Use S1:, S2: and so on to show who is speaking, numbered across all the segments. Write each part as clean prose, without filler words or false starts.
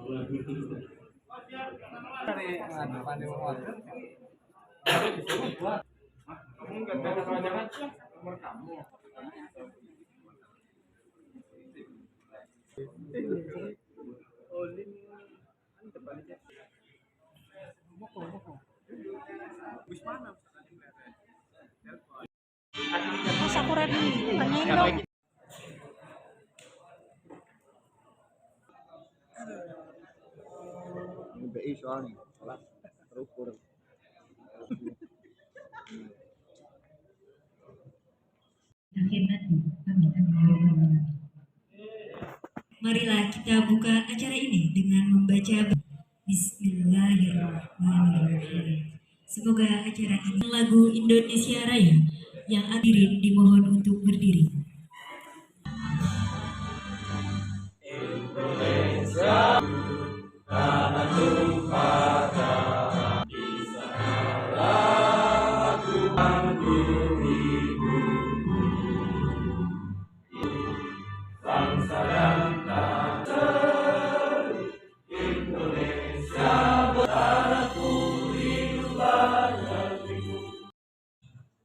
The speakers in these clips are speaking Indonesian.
S1: Mas aku ready, tanyain dong.
S2: Ini BI soalnya kelas terukur.
S3: Marilah kita buka acara ini dengan membaca Bismillahirrahmanirrahim. Semoga acara ini lagu Indonesia Raya yang hadirin dimohon untuk berdiri. Indonesia tanah tumpah di sanalah Tuhan beribu bangsa dan tanah Indonesia tanahku hiduplah negeriku.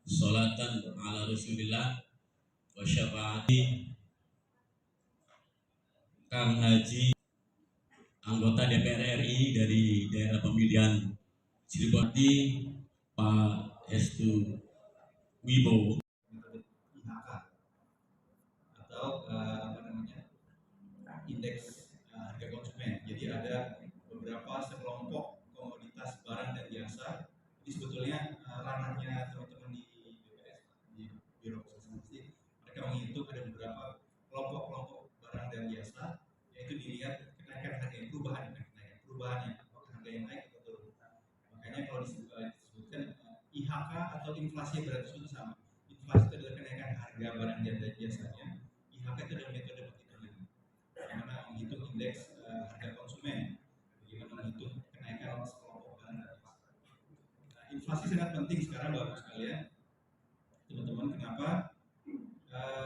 S3: Sholatan ala Rasulillah wa syafaati Kang Haji anggota DPR RI dari daerah pemilihan Cirebon, Pak Hestu Wibowo, IHK atau indeks harga konsumen. Jadi ada beberapa sekelompok komoditas barang dan jasa. Ini sebetulnya ranahnya teman-teman di BPS, di Biro Statistik. Mereka menghitung ada beberapa kelompok-kelompok barang dan jasa, yaitu dilihat kenaikan harga, perubahannya, apakah harga yang naik atau turun. Makanya kalau disebutkan IHK atau inflasi berarti itu sama. Inflasi itu adalah kenaikan harga barang dan jasanya. IHK itu adalah metode perhitungan, bagaimana menghitung indeks harga konsumen, bagaimana menghitung kenaikan sekelompok barang dan jasa. Nah, inflasi sangat penting sekarang Bapak sekalian, teman-teman. Kenapa?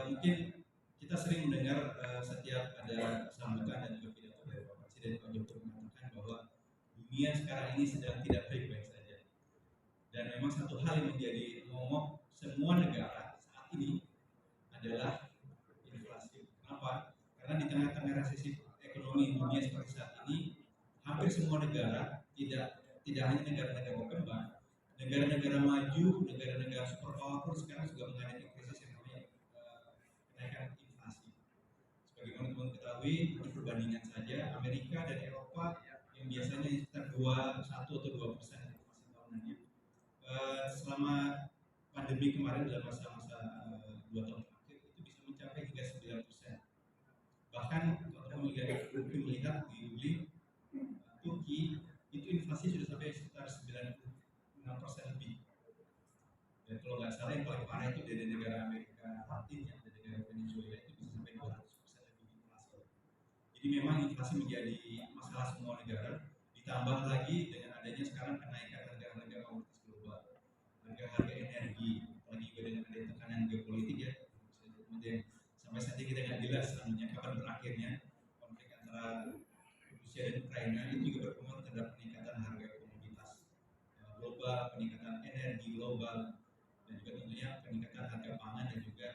S3: Mungkin kita sering mendengar setiap ada sambutan dan juga pidato dari Pak Presiden Pak Jokowi mengatakan bahwa dunia sekarang ini sedang tidak baik-baik saja. Dan memang satu hal yang menjadi momok semua negara saat ini adalah inflasi. Kenapa? Karena di tengah-tengah resesi ekonomi dunia seperti saat ini, hampir semua negara, tidak hanya negara-negara berkembang, negara-negara maju, negara-negara superpower pun sekarang juga menghadapi krisis yang namanya kenaikan inflasi. Sebagaimana teman-teman ketahui, untuk perbandingan saja, Amerika dan Eropa yang biasanya sekitar 1 atau 2% inflasi tahunannya, selama pandemi kemarin dalam masa-masa 2 tahun terakhir itu bisa mencapai hingga 9%. Bahkan kalau mungkin melihat di Turki itu inflasi sudah sampai sekitar 96% lebih. Dan kalau nggak salah yang paling parah itu dari negara Amerika Latin, yang dari negara Venezuela itu bisa sampai 200% lebih inflasi. Jadi memang inflasi menjadi masalah semua negara. Ditambah lagi dengan adanya sekarang kenaikan harga-harga komoditas global, harga energi, apalagi juga dengan adanya tekanan geopolitik ya, kemudian sampai saat ini kita nggak jelas kapan berakhirnya konflik antara Rusia dan Ukraina. Itu juga berpengaruh terhadap peningkatan harga komoditas global, peningkatan energi global, dan juga tentunya peningkatan harga pangan dan juga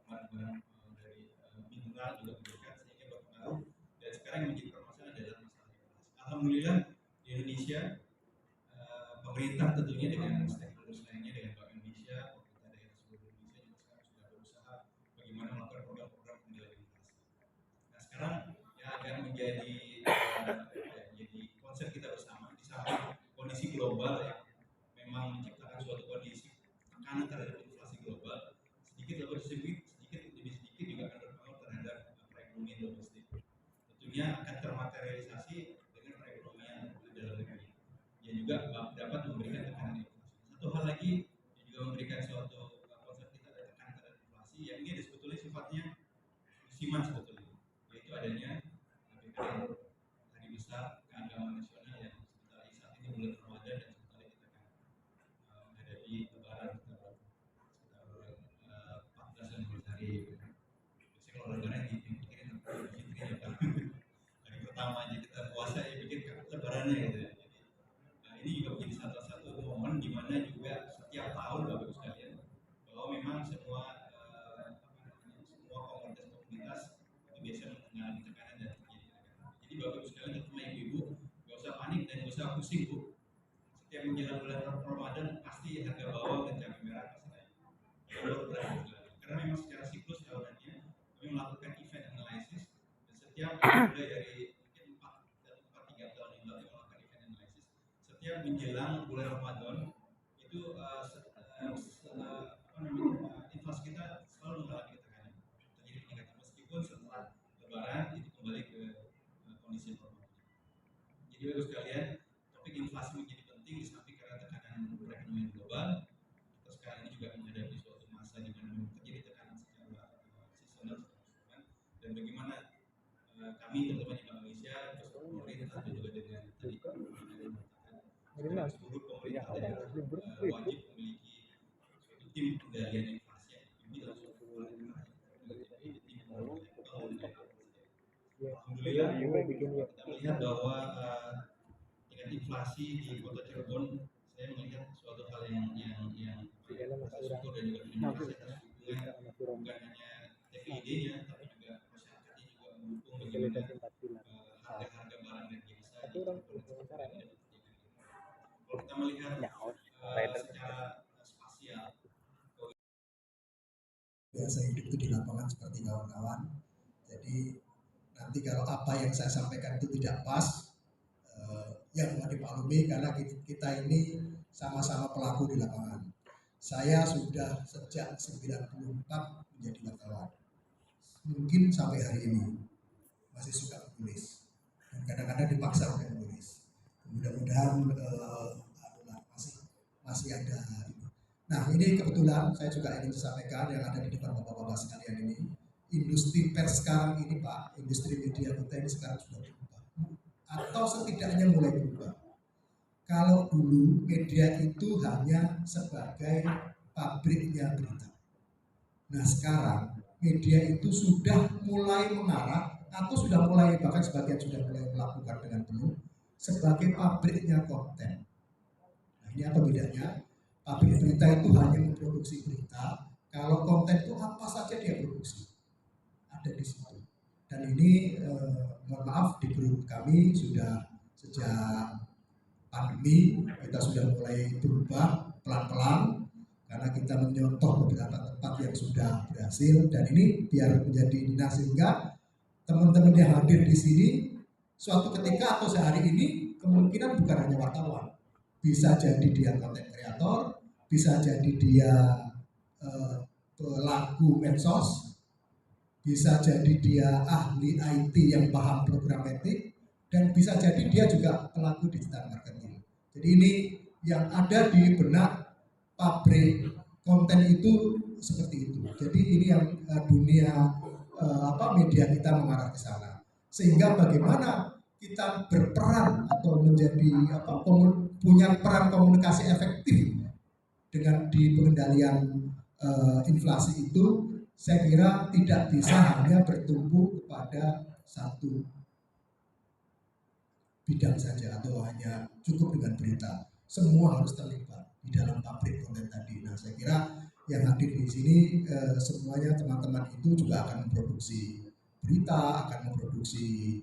S3: barang-barang dari mineral juga meningkat, sehingga berpengaruh. Dan sekarang yang menjadi permasalahan adalah masalah inflasi. Alhamdulillah di Indonesia pemerintah tentunya dengan stakeholders lainnya, dengan Bank Indonesia, pemerintah daerah seluruh Indonesia juga sekarang sudah berusaha bagaimana melakukan program-program pengendalian inflasi. Nah sekarang yang akan menjadi concern kita bersama, di samping kondisi global yang memang menciptakan suatu kondisi tekanan terhadap inflasi global, sedikit demi sedikit juga akan berpengaruh terhadap perekonomian domestik. Tentunya akan termaterialisasi dengan perekonomian dalam negeri yang juga dapat memberikan tekanan inflasi. Satu hal lagi yang juga memberikan suatu konsep kita ada tekanan terhadap inflasi, yang ini sebetulnya sifatnya musiman sebetulnya, yaitu adanya BPN, hari besar keagamaan nasional, yang sebentar lagi saat ini bulan Ramadan dan sebentar lagi kita akan menghadapi Lebaran sekitar 14 dan 12 hari. Biasanya kalau Lebaran dipikirin Idul Fitri ya Pak. Hari pertama aja kita puasa pas-pasannya gitu ya. Jadi, ini juga menjadi salah satu momen di mana juga setiap tahun Bapak Ibu sekalian bahwa memang semua semua komunitas itu biasa mengalami tekanan dan terjadi tekanan. Jadi Bapak Ibu sekalian terutama ibu-ibu nggak usah panik dan nggak usah pusing Bu. Setiap menjelang bulan Ramadan pasti harga bawang dan cabai merah pasti naik. Telur beras juga. Karena memang secara siklus tahunannya kami melakukan event analysis dan setiap mulai dari mungkin 3 tahun yang lalu melakukan event analysis setiap menjelang bulan Ramadan itu inflasi kita selalu mengalami tekanan terjadi peningkatan meskipun setelah Lebaran itu kembali ke kondisi normal. Jadi bagus sekalian, topik inflasi menjadi penting di samping karena tekanan perekonomian global. Kita sekarang ini juga menghadapi suatu masa di mana terjadi tekanan secara seasonal dan bagaimana kami terutama di Bank Indonesia bersama pemerintah dan juga dengan tadi seluruh pemerintah wajib memiliki suatu tim pengendalian inflasi yang dipimpin oleh Alhamdulillah kita melihat bahwa tingkat inflasi di Kota Cirebon saya melihat suatu hal yang bersyukur dan juga Indonesia bukan hanya TPID-nya tapi juga masyarakatnya juga mendukung bagaimana harga-harga barang dan jasa di kalau kita melihat secara spasial
S4: biasa hidup itu di lapangan seperti kawan-kawan. Jadi nanti kalau apa yang saya sampaikan itu tidak pas, ya mohon dimaklumi karena kita ini sama-sama pelaku di lapangan. Saya sudah sejak 94 menjadi wartawan. Mungkin sampai hari ini masih suka menulis dan kadang-kadang dipaksa untuk menulis. Mudah-mudahan masih ada. Nah ini kebetulan saya juga ingin sampaikan yang ada di depan bapak-bapak sekalian ini. Industri pers sekarang ini Pak, industri media kita ini sekarang sudah berubah. Atau setidaknya mulai berubah. Kalau dulu media itu hanya sebagai pabriknya berita. Nah sekarang media itu sudah mulai mengarah atau sudah mulai bahkan sebagian sudah mulai melakukan dengan penuh sebagai pabriknya konten. Nah ini apa bedanya? Pabrik berita itu hanya memproduksi berita, kalau konten itu apa saja dia produksi, ada di situ. Dan ini mohon maaf di grup kami sudah sejak pandemi kita sudah mulai berubah pelan-pelan karena kita menyontoh beberapa tempat yang sudah berhasil dan ini biar menjadi dinas sehingga teman-teman yang hadir di sini suatu ketika atau sehari ini kemungkinan bukan hanya wartawan, bisa jadi dia konten kreator, bisa jadi dia pelaku medsos, bisa jadi dia ahli IT yang paham programatik, dan bisa jadi dia juga pelaku digital marketing. Jadi ini yang ada di benak pabrik konten itu seperti itu. Jadi ini yang dunia media kita mengarah ke sana. Sehingga bagaimana kita berperan atau menjadi punya peran komunikasi efektif dengan di pengendalian inflasi itu, saya kira tidak bisa hanya bertumpu kepada satu bidang saja atau hanya cukup dengan berita. Semua harus terlibat di dalam pabrik konten tadi. Nah, saya kira yang hadir di sini semuanya teman-teman itu juga akan memproduksi berita, akan memproduksi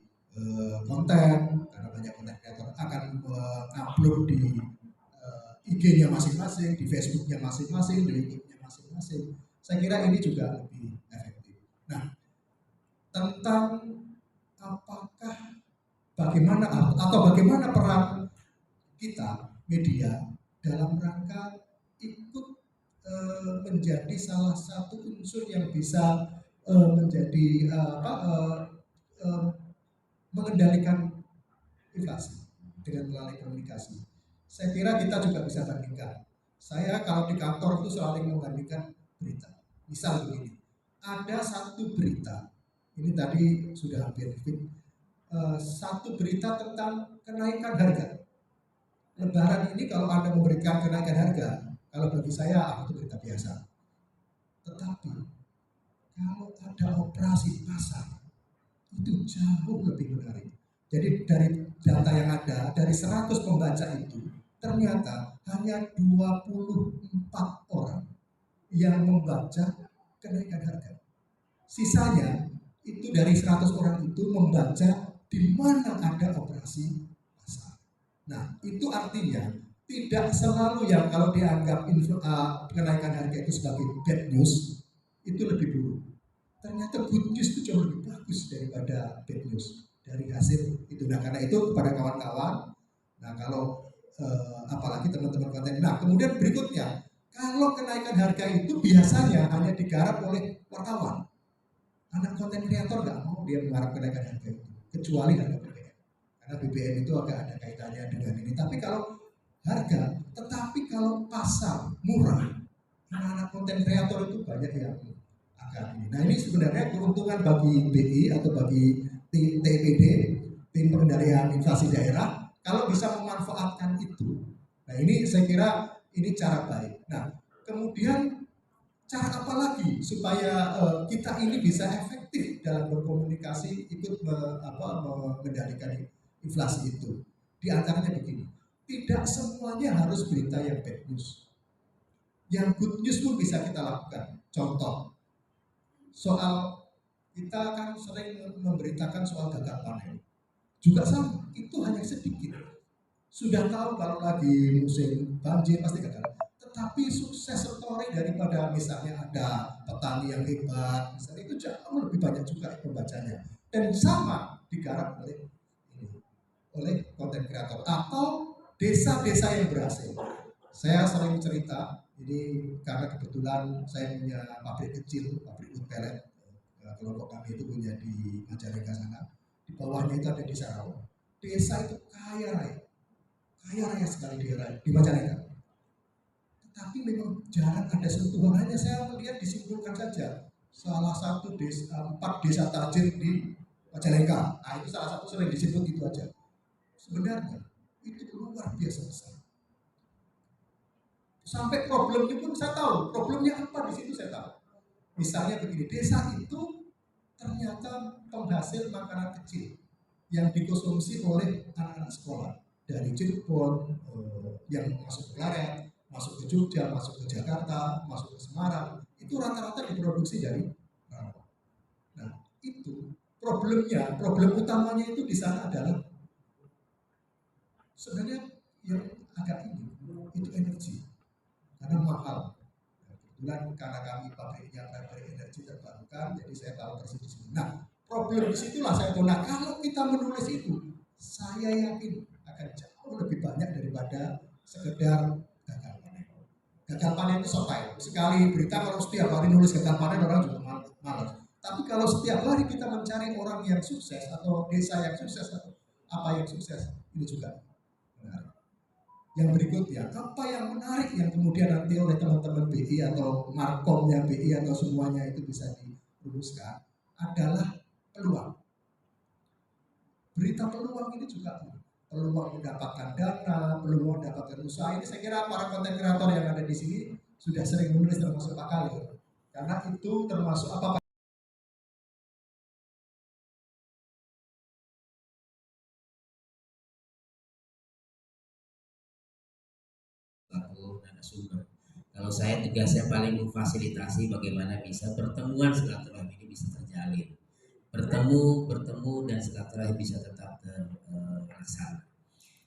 S4: konten karena banyak konten kreator akan upload di IG-nya masing-masing, di Facebook-nya masing-masing, di YouTube-nya masing-masing. Saya kira ini juga lebih efektif. Nah, tentang bagaimana peran kita media dalam rangka ikut menjadi salah satu unsur yang bisa menjadi mengendalikan inflasi dengan melalui komunikasi. Saya kira kita juga bisa bandingkan. Saya kalau di kantor itu selalu membandingkan berita. Misal begini, ada satu berita, ini tadi sudah hampir satu berita tentang kenaikan harga. Lebaran ini kalau Anda memberikan kenaikan harga, kalau bagi saya itu berita biasa. Tetapi kalau ada operasi pasar, itu jauh lebih menarik. Jadi dari data yang ada, dari 100 pembaca itu, ternyata hanya 24 orang yang membaca kenaikan harga. Sisanya itu dari 100 orang itu membaca di mana ada operasi pasar. Nah, itu artinya tidak selalu yang kalau dianggap kenaikan harga itu sebagai bad news, itu lebih buruk. Ternyata good news itu jauh lebih bagus daripada bad news dari hasil itu. Nah, karena itu kepada kawan-kawan, nah kalau apalagi teman-teman konten. Nah, kemudian berikutnya, kalau kenaikan harga itu biasanya hanya digarap oleh wartawan. Anak konten kreator nggak mau dia mengharap kenaikan harga itu, kecuali harga BBM. Karena BBM itu agak ada kaitannya dengan ini. Tapi kalau harga, tetapi kalau pasar murah, anak-anak konten kreator itu banyak yang agak ini. Nah, ini sebenarnya keuntungan bagi BI atau bagi TPD, tim pengendalian inflasi daerah, kalau bisa memanfaatkan itu. Nah, ini saya kira ini cara baik. Nah, kemudian cara apa lagi supaya kita ini bisa efektif dalam berkomunikasi ikut mengendalikan inflasi itu? Di antaranya begini, tidak semuanya harus berita yang bad news. Yang good news pun bisa kita lakukan. Contoh, soal kita kan sering memberitakan soal gagal panen. Juga sama, itu hanya sedikit. Sudah tahu kalau lagi musim banjir pasti gagal. Tetapi sukses story daripada misalnya ada petani yang hebat, misalnya itu jauh lebih banyak juga pembacanya. Dan sama digarap oleh konten kreator atau desa-desa yang berhasil. Saya sering cerita, ini karena kebetulan saya punya pabrik kecil, pabrik wood pellet. Kelompok kami itu punya di Majalengka sana. Di bawahnya itu ada desa rawa. Desa itu kaya raya sekali di Majalengka. Tapi memang jarang ada sentuhan. Hanya saya melihat disimpulkan saja salah satu desa, 4 desa tajir di Majalengka. Nah, itu salah satu sering disebut itu aja. Sebenarnya itu luar biasa besar. Sampai problemnya pun saya tahu. Problemnya apa di situ saya tahu. Misalnya begini, desa itu ternyata penghasil makanan kecil yang dikonsumsi oleh anak-anak sekolah dari Cirebon, yang masuk ke Klaret, masuk ke Jogja, masuk ke Jakarta, masuk ke Semarang, itu rata-rata diproduksi dari Rawa. Nah, itu problemnya, problem utamanya itu di sana adalah sebenarnya yang agak ini, itu energi, karena mahal. Kebetulan karena kami pabriknya pabrik energi terbarukan, jadi saya tahu persis di sini. Nah, problem di situlah saya tahu. Nah, kalau kita menulis itu, saya yakin akan jauh lebih banyak daripada sekedar gagal panen. Gagal panen itu sotai. Sekali berita kalau setiap hari nulis gagal panen orang juga malas. Tapi kalau setiap hari kita mencari orang yang sukses atau desa yang sukses atau apa yang sukses, ini juga menarik. Yang berikutnya, apa yang menarik yang kemudian nanti oleh teman-teman BI atau markomnya BI atau semuanya itu bisa dirumuskan adalah peluang. Berita peluang ini juga peluang mendapatkan dana, peluang mendapatkan usaha. Ini saya kira para konten kreator yang ada di sini sudah sering menulis termasuk Pak Khalil. Karena itu termasuk apa
S5: narasumber. Kalau saya tugasnya paling memfasilitasi bagaimana bisa pertemuan silaturahmi ini bisa terjalin. Bertemu dan silaturahmi bisa tetap terlaksana.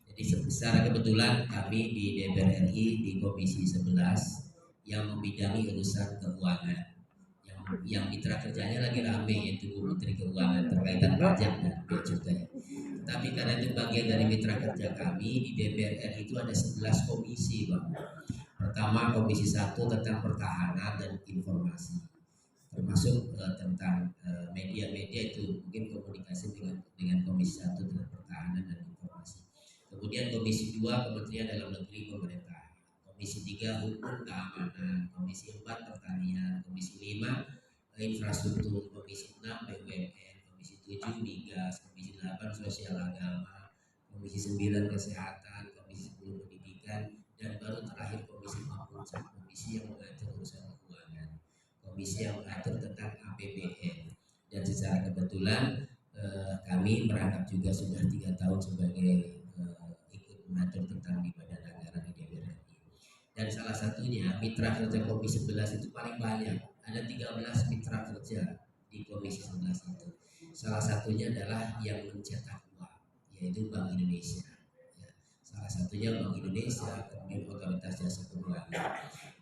S5: Jadi secara kebetulan kami di DPR RI di Komisi 11 yang membidangi urusan keuangan. Yang mitra kerjanya lagi rame yaitu Bu Menteri Keuangan terkaitan pajak dan bea cukai. Tapi karena itu bagian dari mitra kerja kami di DPR RI itu ada 11 komisi, Bang. Pertama Komisi 1 tentang pertahanan dan informasi, termasuk tentang media-media itu mungkin komunikasi dengan Komisi 1 tentang pertahanan dan informasi. Kemudian Komisi 2 Kementerian Dalam Negeri Pemerintah, Komisi 3 Hukum Keamanan, Komisi 4 Pertanian, Komisi 5 Infrastruktur, Komisi 6 BUMN, Komisi 7 Migas, Komisi 8 Sosial Agama, Komisi 9 Kesehatan, Komisi 10 Pendidikan, dan baru terakhir Komisi 50, komisi yang mengatur urusan keuangan, komisi yang mengatur tentang APBN. Dan secara kebetulan kami merangkap juga sudah 3 tahun sebagai ikut mengatur tentang di Badan Anggaran di DPR RI. Dan salah satunya mitra kerja Komisi 11 itu paling banyak, ada 13 mitra kerja di Komisi 11 itu. Salah satunya adalah yang mencetak uang, yaitu Bank Indonesia. Ya, salah satunya Bank Indonesia, kemudian Otoritas Jasa Keuangan.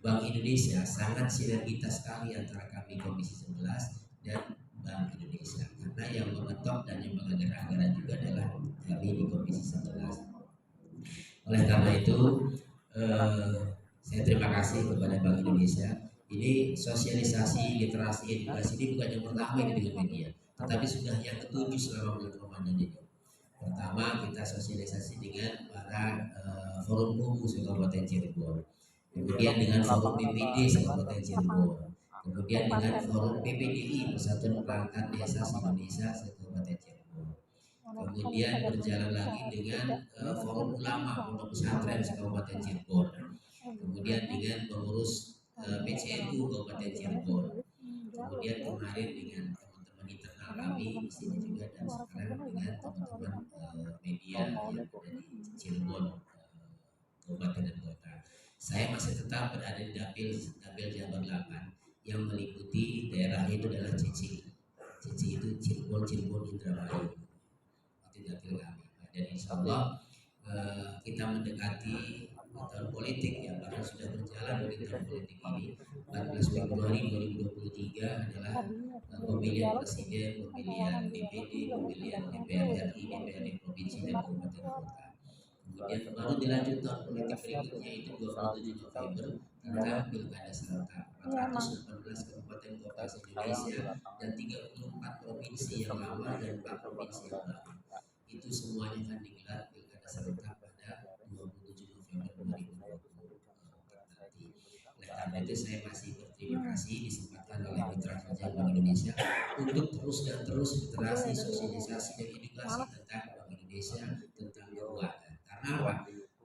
S5: Bank Indonesia sangat sinergitas sekali antara kami Komisi 11 dan Bank Indonesia, karena yang mengetok dan yang mengatur anggaran juga adalah kami di Komisi 11. Oleh karena itu, saya terima kasih kepada Bank Indonesia. Ini sosialisasi literasi edukasi ini bukan yang pertama ini dengan media, tetapi sudah yang ketujuh selama bulan Ramadan ini. Pertama kita sosialisasi dengan para forum umum Kabupaten Cirebon, kemudian dengan forum PPD Kabupaten Cirebon, kemudian dengan forum PPDI Persatuan Perangkat Desa Indonesia Kabupaten Cirebon, kemudian berjalan lagi dengan forum ulama Pondok Pesantren Kabupaten Cirebon, kemudian dengan pengurus PCNU Kabupaten Cirebon, kemudian kemarin dengan teman-teman internal kami di sini juga, dan sekarang dengan teman-teman media yang ada di Cirebon Kabupaten dan Kota. Saya masih tetap berada di Dapil Jabar 8 yang meliputi daerah itu adalah Cici itu Cirebon Indramayu, itu dapil kami. Dan insya Allah kita mendekati tahun politik yang bahkan sudah berjalan dari tahun politik ini. 14 Februari 2023 adalah pemilihan presiden, pemilihan DPD, pemilihan DPR RI, DPRD provinsi dan kabupaten kota. Kemudian baru dilanjut tahun politik berikutnya itu 27 November tentang pilkada serentak 418 kabupaten kota se-Indonesia dan 34 provinsi yang lama dan 4 provinsi yang baru. Itu semuanya akan digelar pilkada serentak pada 27 November 2020 nanti. Oleh karena itu saya masih berterima kasih disempatkan oleh Mitra Kerja Bank Indonesia untuk terus literasi, sosialisasi dan edukasi tentang Bank Indonesia, tentang keuangan. Karena apa?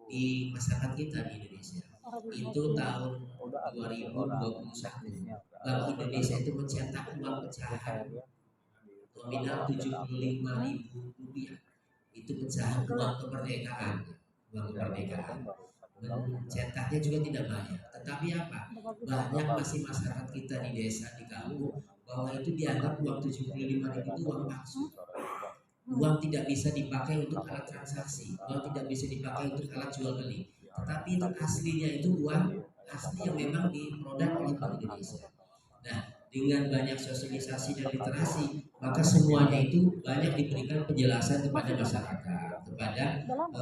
S5: Di masyarakat kita di Indonesia itu tahun 2021 Bank Indonesia itu mencetak uang pecahan nominal 75.000 rupiah. Itu pecahan uang kemerdekaan. Mencetaknya juga tidak banyak, tetapi apa? Banyak masih masyarakat kita di desa, di kampung, bahwa itu dianggap uang 75.000 itu uang palsu. Uang tidak bisa dipakai untuk alat transaksi, uang tidak bisa dipakai untuk alat jual beli, tetapi itu aslinya itu uang asli yang memang diproduk oleh Bank Indonesia. Nah, dengan banyak sosialisasi dan literasi, maka semuanya itu banyak diberikan penjelasan kepada masyarakat, kepada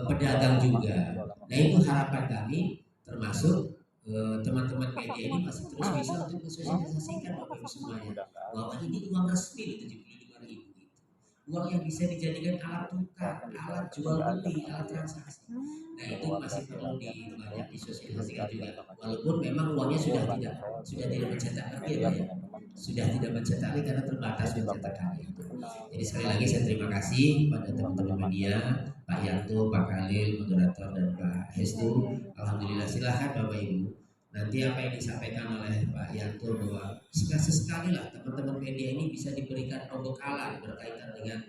S5: pedagang juga. Nah, itu harapan kami, termasuk teman-teman media ini masih terus bisa untuk mensosialisasikan Bapak Ibu semuanya bahwa ini uang resmi 75.000. Uang yang bisa dijadikan alat tukar, alat jual beli, alat transaksi. Nah, itu masih perlu banyak disosialisasikan juga. Walaupun memang uangnya sudah tidak mencetak lagi ya, sudah tidak mencetak lagi karena terbatas pencetakannya. Jadi sekali lagi saya terima kasih pada teman-teman media, Pak Yanto, Pak Khalil, moderator dan Pak Hestu. Alhamdulillah, silahkan Bapak Ibu. Nanti apa yang disampaikan oleh Pak Yanto bahwa sekali lah teman-teman media ini bisa diberikan pembekalan berkaitan dengan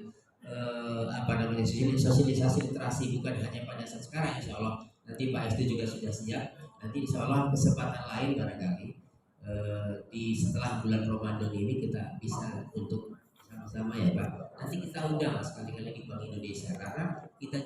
S5: sosialisasi literasi bukan hanya pada saat sekarang. Insya Allah nanti Pak Hestu juga sudah siap. Nanti insya Allah kesempatan lain barangkali di setelah bulan Ramadan ini kita bisa untuk sama-sama ya Pak. Nanti kita undang sekali-kali di Bank Indonesia karena kita